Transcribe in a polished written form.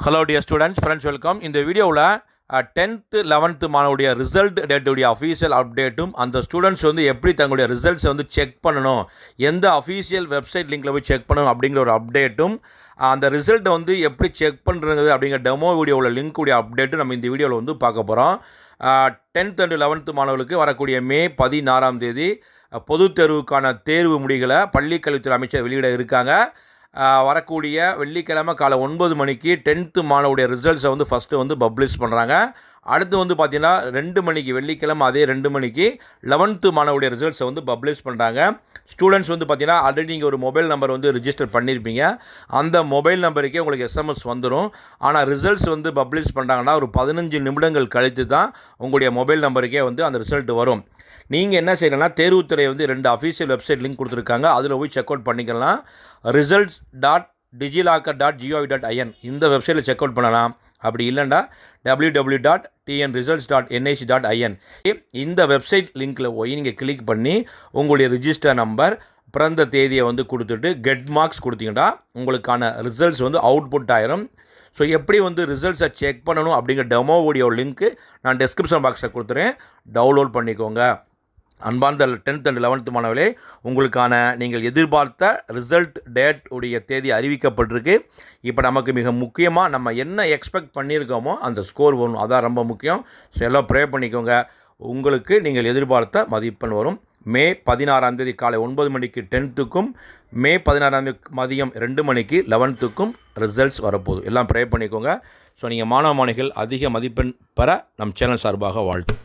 Hello dear students, friends, welcome. இந்த வீடியோவில் 10th 11th மாணவருடைய ரிசல்ட் டேட்டுடைய அஃபீஷியல் அப்டேட்டும் அந்த ஸ்டூடெண்ட்ஸ் வந்து எப்படி தங்களுடைய ரிசல்ட்ஸை வந்து செக் பண்ணணும், எந்த அஃபீஷியல் வெப்சைட் லிங்கில் போய் செக் பண்ணணும் அப்படிங்கிற ஒரு அப்டேட்டும், அந்த ரிசல்ட்டை வந்து எப்படி செக் பண்ணுறது அப்படிங்கிற டெமோ வீடியோவில் லிங்க்குடைய அப்டேட்டும் நம்ம இந்த வீடியோவில் வந்து பார்க்க போகிறோம். 10th and 11th மாணவர்களுக்கு வரக்கூடிய மே 16 பொதுத் தேர்வுக்கான தேர்வு முடிகளை பள்ளிக்கல்வித்துறை அமைச்சர் வெளியிட இருக்காங்க. வரக்கூடிய வெள்ளிக்கிழமை காலை 9 மணிக்கு 10th மாணவருடைய ரிசல்ட்ஸை வந்து ஃபஸ்ட்டு வந்து பப்ளிஷ் பண்ணுறாங்க. அடுத்து வந்து பார்த்திங்கன்னா 2 மணிக்கு வெள்ளிக்கிழமை அதே 2 மணிக்கு 11th மாணவருடைய ரிசல்ட்ஸை வந்து பப்ளிஷ் பண்ணுறாங்க. ஸ்டூடெண்ட்ஸ் வந்து பார்த்திங்கன்னா ஆல்ரெடி நீங்கள் ஒரு மொபைல் நம்பர் வந்து ரிஜிஸ்டர் பண்ணியிருப்பீங்க. அந்த மொபைல் நம்பருக்கே உங்களுக்கு எஸ்எம்எஸ் வந்துடும். ஆனால் ரிசல்ட்ஸ் வந்து பப்ளிஷ் பண்ணுறாங்கன்னா ஒரு 15 நிமிடங்கள் கழித்து தான் உங்களுடைய மொபைல் நம்பருக்கே வந்து அந்த ரிசல்ட் வரும். நீங்கள் என்ன செய்யணும்னா, தேர்வுத்துறை வந்து 2 அஃபீஷியல் வெப்சைட் லிங்க் கொடுத்துருக்காங்க. அதில் போய் செக் அவுட் பண்ணிக்கலாம். results.digilocker.gov.in இந்த வெப்சைட்டில் செக் அவுட் பண்ணலாம். அப்படி இல்லைன்னா www.tnresults.nic.in இந்த வெப்சைட் லிங்க்கில் போய் நீங்கள் கிளிக் பண்ணி உங்களுடைய ரிஜிஸ்டர் நம்பர், பிறந்த தேதியை வந்து கொடுத்துட்டு கெட் மார்க்ஸ் கொடுத்தீங்கன்னா உங்களுக்கான ரிசல்ட்ஸ் வந்து அவுட்புட் ஆயிரும். ஸோ எப்படி வந்து ரிசல்ட்ஸை செக் பண்ணணும் அப்படிங்கிற டெமோ வீடியோ லிங்க்கு நான் டிஸ்கிரிப்ஷன் பாக்ஸில் கொடுத்துறேன், டவுன்லோட் பண்ணிக்கோங்க. அன்பார்ந்த 10th and 11th மாணவர்களே, உங்களுக்கான நீங்கள் எதிர்பார்த்த ரிசல்ட் டேட் உடைய தேதி அறிவிக்கப்பட்டிருக்கு. இப்போ நமக்கு மிக முக்கியமாக நம்ம என்ன எக்ஸ்பெக்ட் பண்ணியிருக்கோமோ அந்த ஸ்கோர் வரும், அதான் ரொம்ப முக்கியம். ஸோ எல்லாம் ப்ரே பண்ணிக்கோங்க. உங்களுக்கு நீங்கள் எதிர்பார்த்த மதிப்பெண் வரும். மே 16 காலை 9 மணிக்கு 10th மே 16 மதியம் 2 மணிக்கு 11th ரிசல்ட்ஸ் வரப்போகுது. எல்லாம் ப்ரே பண்ணிக்கோங்க. ஸோ நீங்கள் மாணவ மாணவிகள் அதிக மதிப்பெண் பெற நம் சேனல் சார்பாக வாழ்த்து.